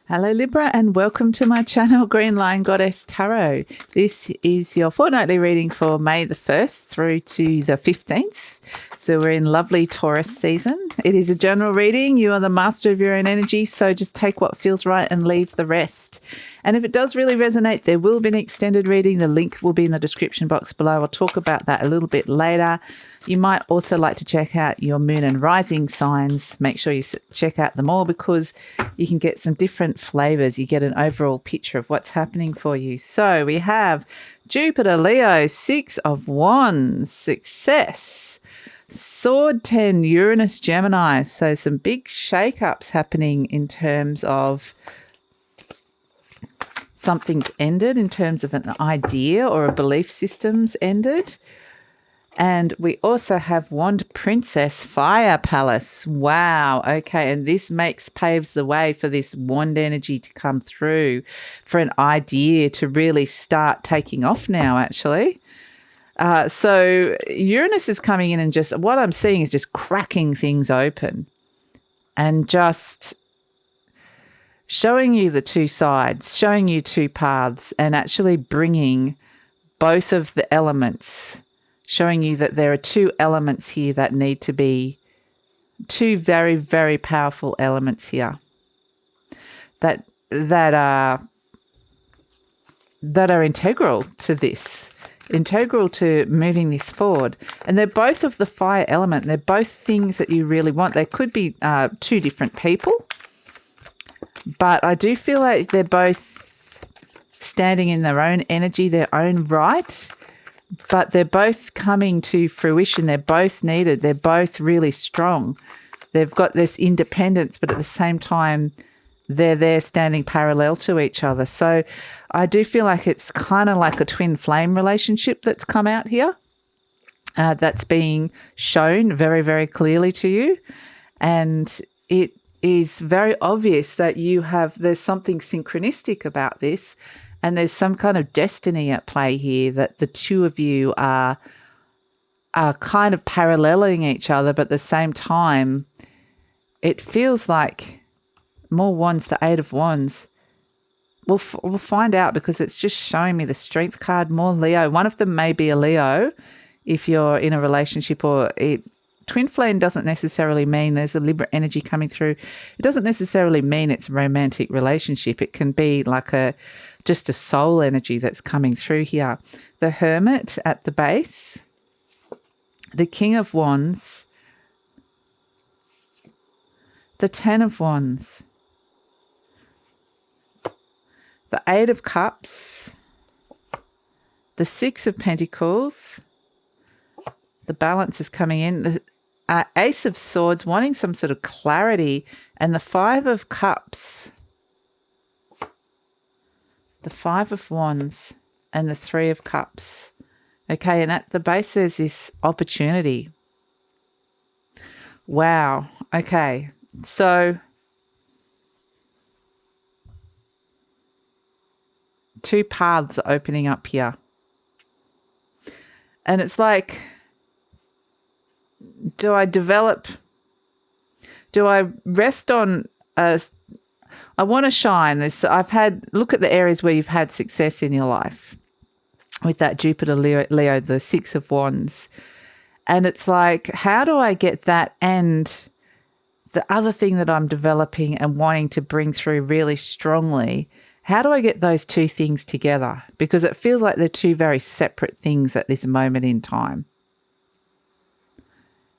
Hello Libra and welcome to my channel GreenLion Goddess Tarot. This is your fortnightly reading for May the 1st through to the 15th. So we're in lovely Taurus season. It is a general reading. You are the master of your own energy, so just take what feels right and leave the rest. And if it does really resonate, there will be an extended reading. The link will be in the description box below. I'll talk about that a little bit later. You might also like to check out your moon and rising signs. Make sure you check out them all because you can get some different flavors. You get an overall picture of what's happening for you. So we have Jupiter, Leo, 6 of Wands, success. Sword 10, Uranus, Gemini. So some big shake-ups happening in terms of something's ended, in terms of an idea or a belief system's ended. And we also have Wand Princess, Fire Palace. Wow. Okay. And this paves the way for this wand energy to come through, for an idea to really start taking off now, actually. So Uranus is coming in and just, what I'm seeing is just cracking things open and just showing you the two sides, showing you two paths, and actually bringing both of the elements, showing you that there are two elements here that need to be, two very, very powerful elements here that are integral to this, integral to moving this forward. And they're both of the fire element. They're both things that you really want. They could be two different people, but I do feel like they're both standing in their own energy, their own right. But they're both coming to fruition. They're both needed. They're both really strong. They've got this independence, but at the same time, they're there standing parallel to each other. So I do feel like it's kind of like a twin flame relationship that's come out here. That's being shown very, very clearly to you. And it is very obvious that there's something synchronistic about this. And there's some kind of destiny at play here, that the two of you are kind of paralleling each other, but at the same time, it feels like more wands to 8 of wands. We'll find out, because it's just showing me the strength card, more Leo. One of them may be a Leo if you're in a relationship, or twin flame doesn't necessarily mean there's a Libra energy coming through. It doesn't necessarily mean it's a romantic relationship. It can be like just a soul energy that's coming through here. The Hermit at the base, the King of Wands, the 10 of Wands, the 8 of Cups, the 6 of Pentacles, the Balance is coming in, the Ace of Swords, wanting some sort of clarity, and the 5 of Cups, the 5 of Wands, and the 3 of Cups. Okay, and at the base there's this opportunity. Wow. Okay, so two paths are opening up here. And it's like, do I rest on I want to shine this. Look at the areas where you've had success in your life with that Jupiter, Leo, the 6 of Wands. And it's like, how do I get that and the other thing that I'm developing and wanting to bring through really strongly? How do I get those two things together? Because it feels like they're two very separate things at this moment in time.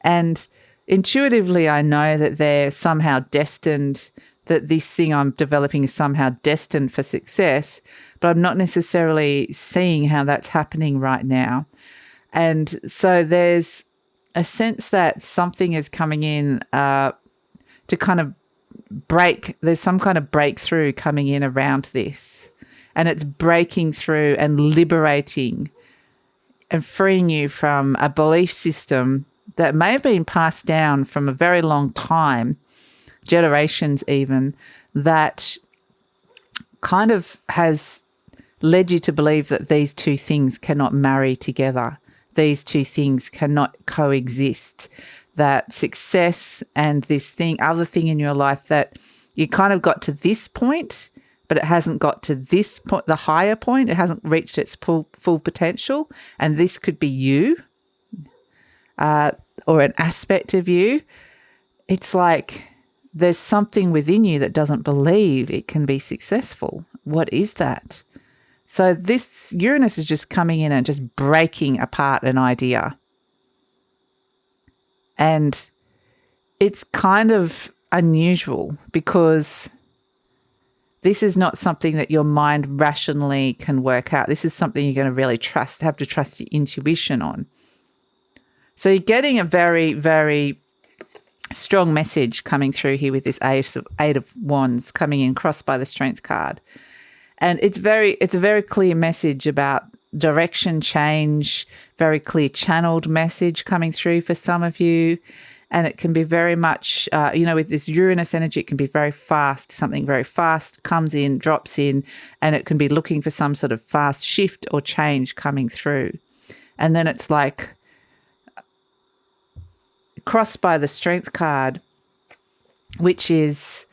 And intuitively, I know that they're somehow destined, that this thing I'm developing is somehow destined for success, but I'm not necessarily seeing how that's happening right now. And so there's a sense that something is coming in to kind of there's some kind of breakthrough coming in around this. And it's breaking through and liberating and freeing you from a belief system that may have been passed down from a very long time, generations even, that kind of has led you to believe that these two things cannot marry together. These two things cannot coexist. That success and this other thing in your life that You kind of got to this point, but it hasn't got to this point, the higher point. It hasn't reached its full potential. And this could be you or an aspect of you. It's like there's something within you that doesn't believe it can be successful. What is that? So this Uranus is just coming in and just breaking apart an idea. And it's kind of unusual because this is not something that your mind rationally can work out. This is something you're going to really have to trust your intuition on. So you're getting a very, very strong message coming through here with this Eight of Wands coming in crossed by the Strength card. And it's a very clear message about direction change, very clear channeled message coming through for some of you. And it can be very much, with this Uranus energy, it can be very fast. Something very fast comes in, drops in, and it can be looking for some sort of fast shift or change coming through. And then it's like crossed by the Strength card, which is,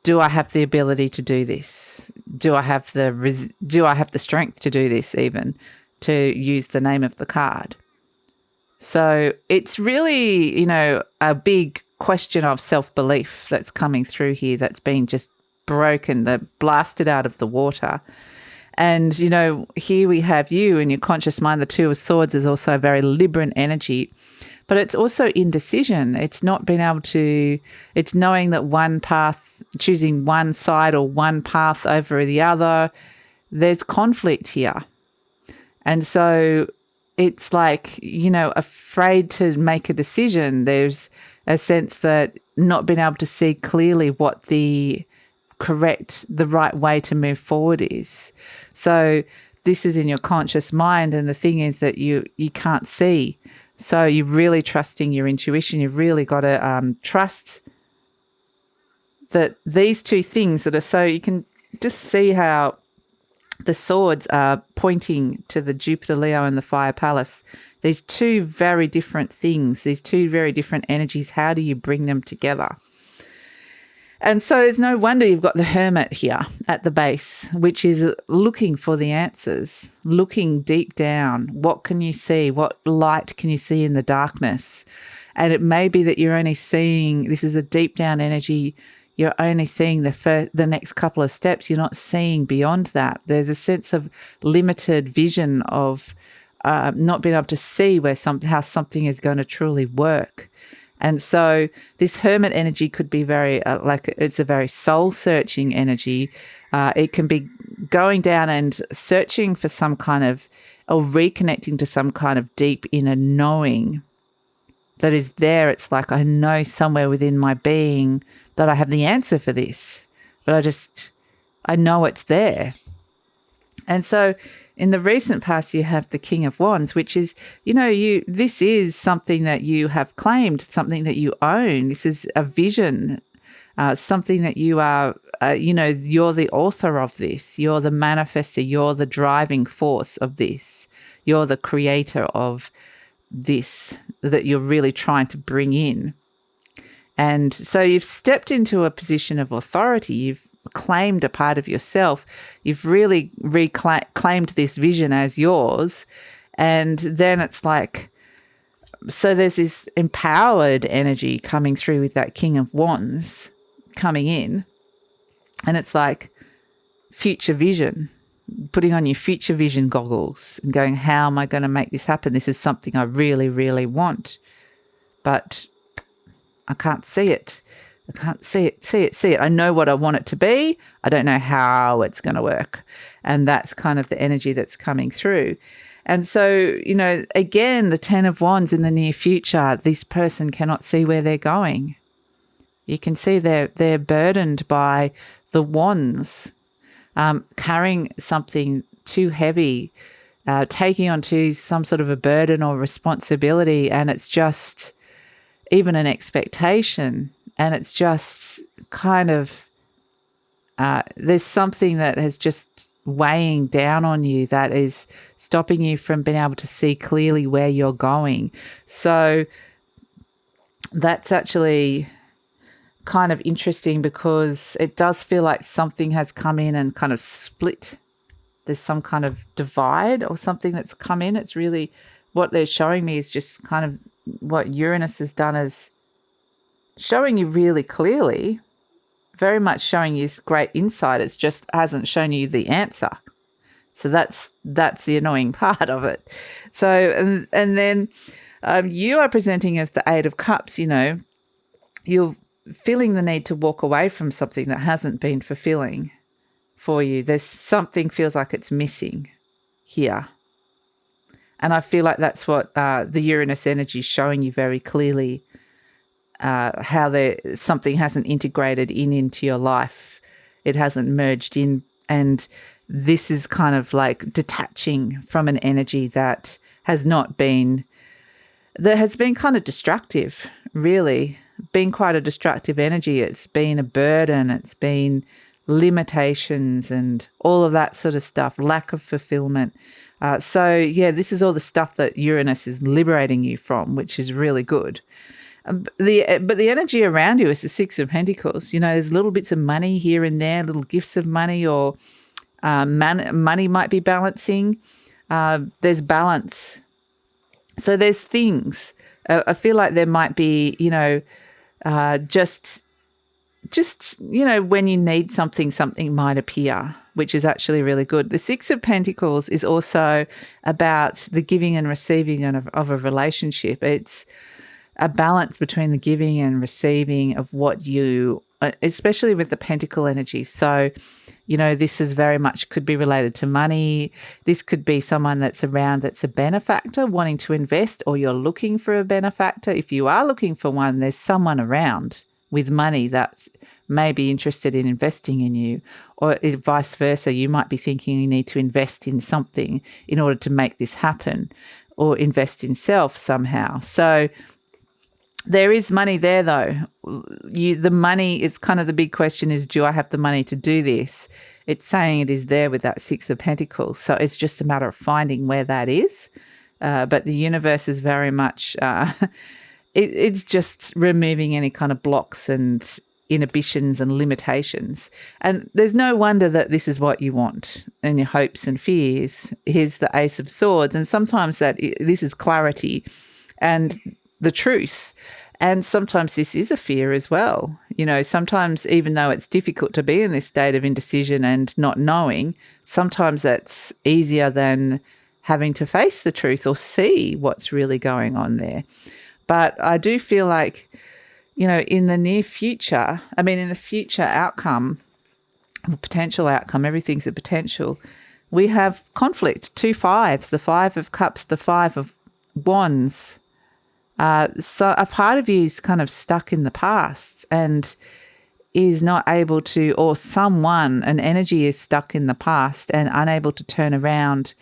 do I have the ability to do this? Do I have the strength to do this, even to use the name of the card? So it's really, a big question of self-belief that's coming through here that's been just broken, blasted out of the water. And, here we have you in your conscious mind. The Two of Swords is also a very Libran energy, but it's also indecision. It's not being able to, it's knowing that one path, choosing one side or one path over the other, there's conflict here. And so it's like, afraid to make a decision. There's a sense that not being able to see clearly what the right way to move forward is. So this is in your conscious mind, and the thing is that you can't see. So you're really trusting your intuition. You've really got to trust that these two things that are so, you can just see how the swords are pointing to the Jupiter, Leo, and the Fire Palace. These two very different things, these two very different energies. How do you bring them together? And so it's no wonder you've got the Hermit here at the base, which is looking for the answers, looking deep down. What can you see? What light can you see in the darkness? And it may be that you're only seeing, this is a deep down energy, you're only seeing the next couple of steps. You're not seeing beyond that. There's a sense of limited vision of not being able to see how something is going to truly work. And so this Hermit energy could be very it's a very soul-searching energy. It can be going down and searching for some kind of, or reconnecting to some kind of deep inner knowing that is there. It's like, I know somewhere within my being that I have the answer for this, but I know it's there. And so in the recent past, you have the King of Wands, which is, this is something that you have claimed, something that you own. This is a vision, something that you are, you're the author of this. You're the manifester. You're the driving force of this. You're the creator of this that you're really trying to bring in. And so you've stepped into a position of authority. You've claimed a part of yourself. You've really reclaimed this vision as yours. And then it's like, so there's this empowered energy coming through with that King of Wands coming in. And it's like future vision, putting on your future vision goggles and going, how am I going to make this happen? This is something I really, really want, but I can't see it. I can't see it. I know what I want it to be. I don't know how it's going to work. And that's kind of the energy that's coming through. And so, again, the Ten of Wands in the near future, this person cannot see where they're going. You can see they're burdened by the wands, carrying something too heavy, taking on to some sort of a burden or responsibility, and it's just even an expectation, and it's just kind of there's something that has just weighing down on you that is stopping you from being able to see clearly where you're going. So that's actually kind of interesting because it does feel like something has come in and kind of split. There's some kind of divide or something that's come in. It's really what they're showing me is just kind of what Uranus has done is showing you really clearly, very much showing you great insight. It's just hasn't shown you the answer. So that's the annoying part of it. So and then you are presenting as the Eight of Cups. You know, you're feeling the need to walk away from something that hasn't been fulfilling for you. There's something feels like it's missing here. And I feel like that's what the Uranus energy is showing you very clearly, how something hasn't integrated into your life. It hasn't merged in. And this is kind of like detaching from an energy that has been kind of destructive, really. Been quite a destructive energy. It's been a burden. It's been limitations and all of that sort of stuff, lack of fulfillment. So, this is all the stuff that Uranus is liberating you from, which is really good. But the energy around you is the Six of Pentacles. You know, there's little bits of money here and there, little gifts of money, or money might be balancing. There's balance. So there's things. I feel like there might be, just when you need something might appear, which is actually really good. The Six of Pentacles is also about the giving and receiving of a relationship. It's a balance between the giving and receiving of what you, especially with the Pentacle energy. So, this is very much could be related to money. This could be someone that's around that's a benefactor wanting to invest, or you're looking for a benefactor. If you are looking for one, there's someone around with money that's may be interested in investing in you, or vice versa. You might be thinking you need to invest in something in order to make this happen, or invest in self somehow. So there is money there, though. The money is kind of the big question is, do I have the money to do this? It's saying it is there with that Six of Pentacles. So it's just a matter of finding where that is. But the universe is very much, it's just removing any kind of blocks and inhibitions and limitations. And there's no wonder that this is what you want and your hopes and fears. Here's the Ace of Swords. And sometimes this is clarity and the truth. And sometimes this is a fear as well. Sometimes even though it's difficult to be in this state of indecision and not knowing, sometimes that's easier than having to face the truth or see what's really going on there. But I do feel like, in the near future, in the future outcome, potential outcome, everything's a potential. We have conflict, 2 fives, the Five of Cups, the Five of Wands. So a part of you is kind of stuck in the past and is not able to, or an energy is stuck in the past and unable to turn around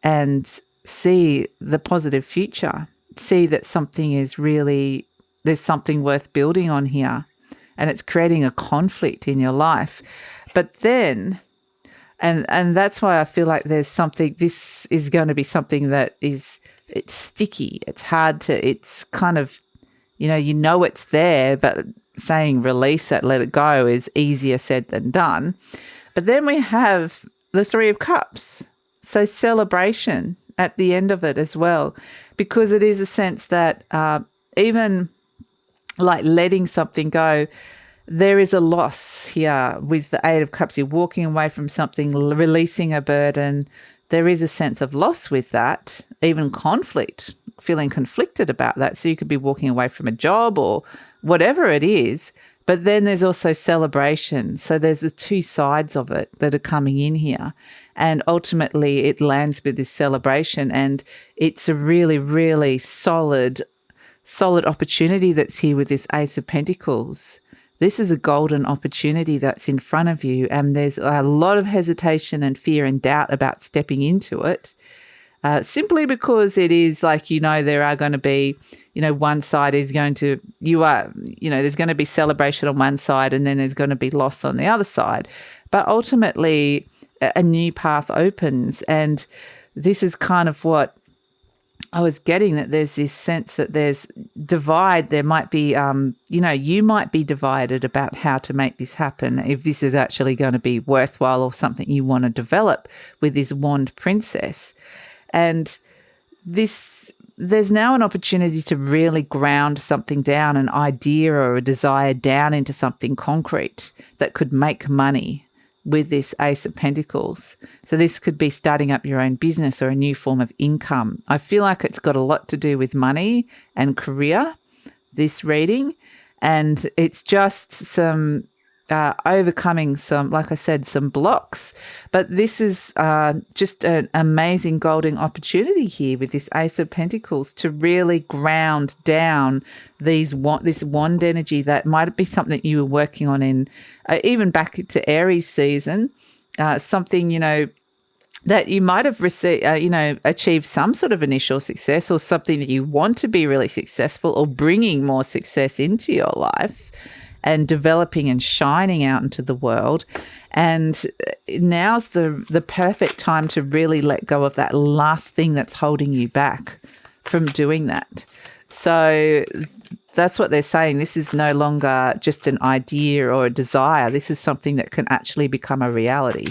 and see the positive future, see that something is really, there's something worth building on here, and it's creating a conflict in your life. But then, and that's why I feel like there's something, this is going to be something that is, it's sticky. It's hard to, it's kind of, it's there, but saying release it, let it go is easier said than done. But then we have the Three of Cups. So celebration at the end of it as well, because it is a sense that even like letting something go, there is a loss here with the Eight of Cups. You're walking away from something, releasing a burden. There is a sense of loss with that, even conflict, feeling conflicted about that. So you could be walking away from a job or whatever it is, but then there's also celebration. So there's the two sides of it that are coming in here. And ultimately it lands with this celebration, and it's a really, really solid opportunity that's here with this Ace of Pentacles. This is a golden opportunity that's in front of you, and there's a lot of hesitation and fear and doubt about stepping into it, simply because it is like, there are going to be, one side is going to, there's going to be celebration on one side, and then there's going to be loss on the other side. But ultimately, a new path opens, and this is kind of what I was getting that there's this sense that there's divide. There might be, you might be divided about how to make this happen, if this is actually going to be worthwhile or something you want to develop with this Wand Princess. And there's now an opportunity to really ground something down, an idea or a desire down into something concrete that could make money with this Ace of Pentacles. So this could be starting up your own business or a new form of income. I feel like it's got a lot to do with money and career, this reading, and it's just some overcoming some, like I said, some blocks. But this is just an amazing golden opportunity here with this Ace of Pentacles to really ground down this wand energy that might be something you were working on in even back to Aries season, something, that you might have received, achieved some sort of initial success, or something that you want to be really successful, or bringing more success into your life and developing and shining out into the world. And now's the perfect time to really let go of that last thing that's holding you back from doing that. So that's what they're saying. This is no longer just an idea or a desire. This is something that can actually become a reality.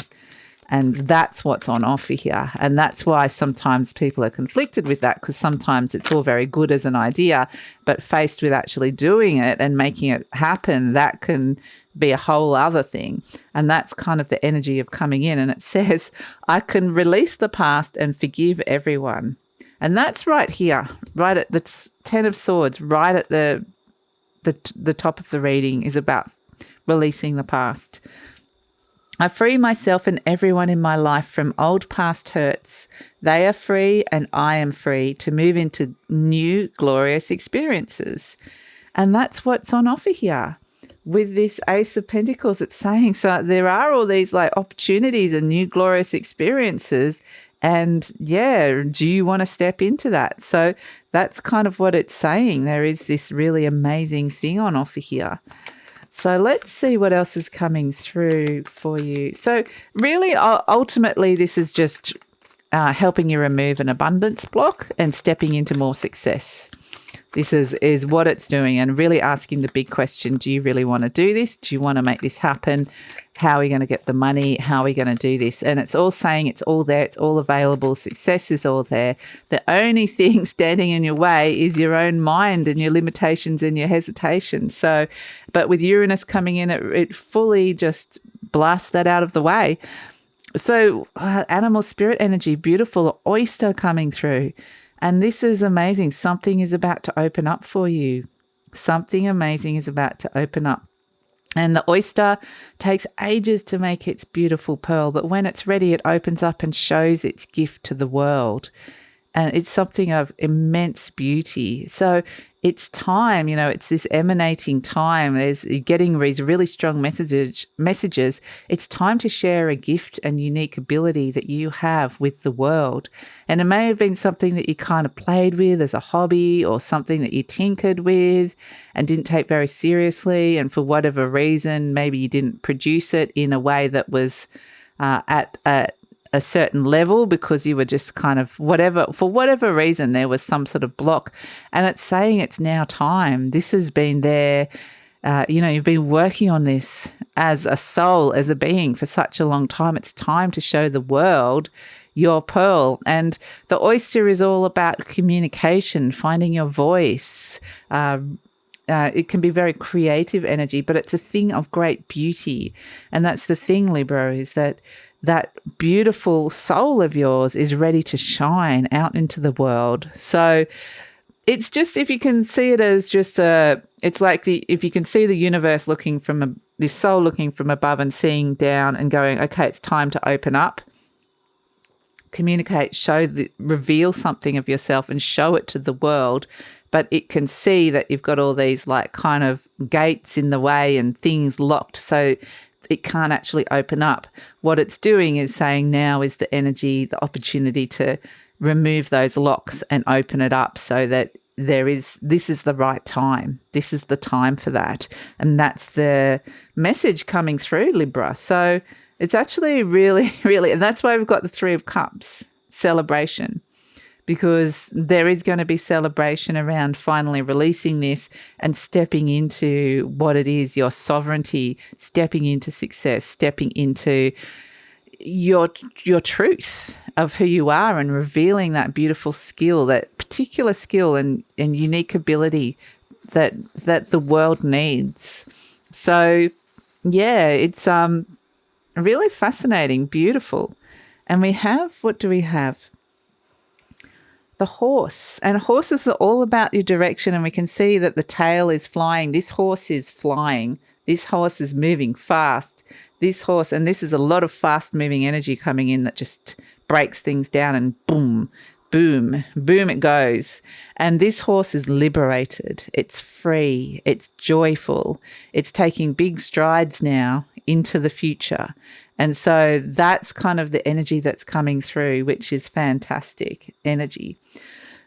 And that's what's on offer here. And that's why sometimes people are conflicted with that, because sometimes it's all very good as an idea, but faced with actually doing it and making it happen, that can be a whole other thing. And that's kind of the energy of coming in. And it says, I can release the past and forgive everyone. And that's right here, right at the Ten of Swords, right at the top of the reading, is about releasing the past. I free myself and everyone in my life from old past hurts. They are free and I am free to move into new glorious experiences. And that's what's on offer here with this Ace of Pentacles. It's saying, so there are all these like opportunities and new glorious experiences. And yeah, do you want to step into that? So that's kind of what it's saying. There is this really amazing thing on offer here. So let's see what else is coming through for you. So really, ultimately, this is just helping you remove an abundance block and stepping into more success. This is what it's doing, and really asking the big question, do you really want to do this? Do you want to make this happen? How are we going to get the money? How are we going to do this? And it's all saying it's all there. It's all available. Success is all there. The only thing standing in your way is your own mind and your limitations and your hesitation. So, but with Uranus coming in, it fully just blasts that out of the way. So animal spirit energy, beautiful oyster coming through. And this is amazing. Something is about to open up for you. Something amazing is about to open up. And the oyster takes ages to make its beautiful pearl, but when it's ready, it opens up and shows its gift to the world. And it's something of immense beauty. So it's time, it's this emanating time. There's getting these really strong messages. It's time to share a gift and unique ability that you have with the world. And it may have been something that you kind of played with as a hobby, or something that you tinkered with and didn't take very seriously. And for whatever reason, maybe you didn't produce it in a way that was at a certain level, because you were just kind of for whatever reason, there was some sort of block. And it's saying it's now time. This has been there. You've been working on this as a soul, as a being for such a long time. It's time to show the world your pearl. And the oyster is all about communication, finding your voice. It can be very creative energy, but it's a thing of great beauty. And that's the thing, Libra, is that beautiful soul of yours is ready to shine out into the world. So it's just, if you can see it as just it's like if you can see the universe looking from this soul looking from above and seeing down and going, okay, it's time to open up, communicate, reveal something of yourself and show it to the world. But it can see that you've got all these like kind of gates in the way and things locked, so it can't actually open up. What it's doing is saying now is the energy, the opportunity to remove those locks and open it up, so that this is the right time. This is the time for that. And that's the message coming through, Libra. So it's actually really, really, and that's why we've got the Three of Cups, celebration. because there is going to be celebration around finally releasing this and stepping into what it is, your sovereignty, stepping into success, stepping into your truth of who you are and revealing that beautiful skill, that particular skill and unique ability that the world needs. So yeah, it's really fascinating, beautiful. And we have, what do we have? The horse. And horses are all about your direction, and we can see that the tail is flying. This horse is flying. This horse is moving fast. This horse, and this is a lot of fast moving energy coming in that just breaks things down, and boom, boom, boom it goes. And this horse is liberated. It's free. It's joyful. It's taking big strides now into the future. And so that's kind of the energy that's coming through, which is fantastic energy.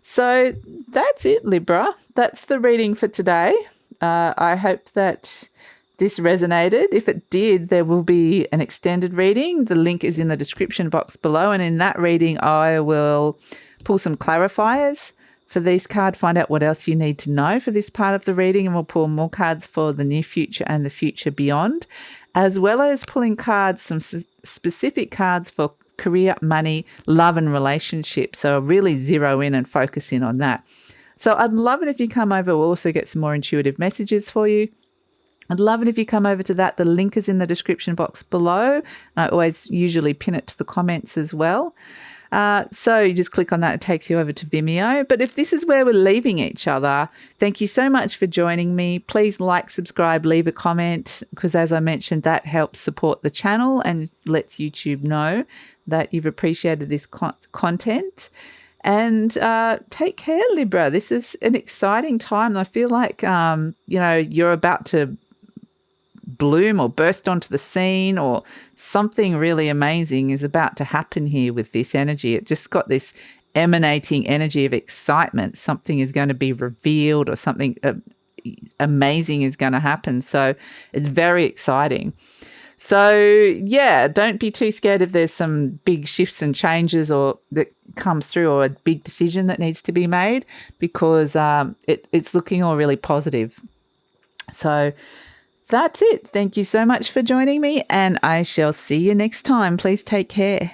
So that's it, Libra. That's the reading for today. I hope that this resonated. If it did, there will be an extended reading. The link is in the description box below. And in that reading, I will pull some clarifiers for these cards, find out what else you need to know for this part of the reading, and we'll pull more cards for the near future and the future beyond, as well as pulling cards, some specific cards for career, money, love and relationships. So I'll really zero in and focus in on that. So I'd love it if you come over. We'll also get some more intuitive messages for you. I'd love it if you come over to that. The link is in the description box below. I always usually pin it to the comments as well. So you just click on that, it takes you over to Vimeo. But if this is where we're leaving each other, thank you so much for joining me. Please like, subscribe, leave a comment, because as I mentioned, that helps support the channel and lets YouTube know that you've appreciated this content. And take care, Libra. This is an exciting time. I feel like, you're about to bloom or burst onto the scene, or something really amazing is about to happen here with this energy. It just got this emanating energy of excitement. Something is going to be revealed, or something amazing is going to happen. So it's very exciting. So yeah, don't be too scared if there's some big shifts and changes or that comes through, or a big decision that needs to be made, because it's looking all really positive. So that's it. Thank you so much for joining me, and I shall see you next time. Please take care.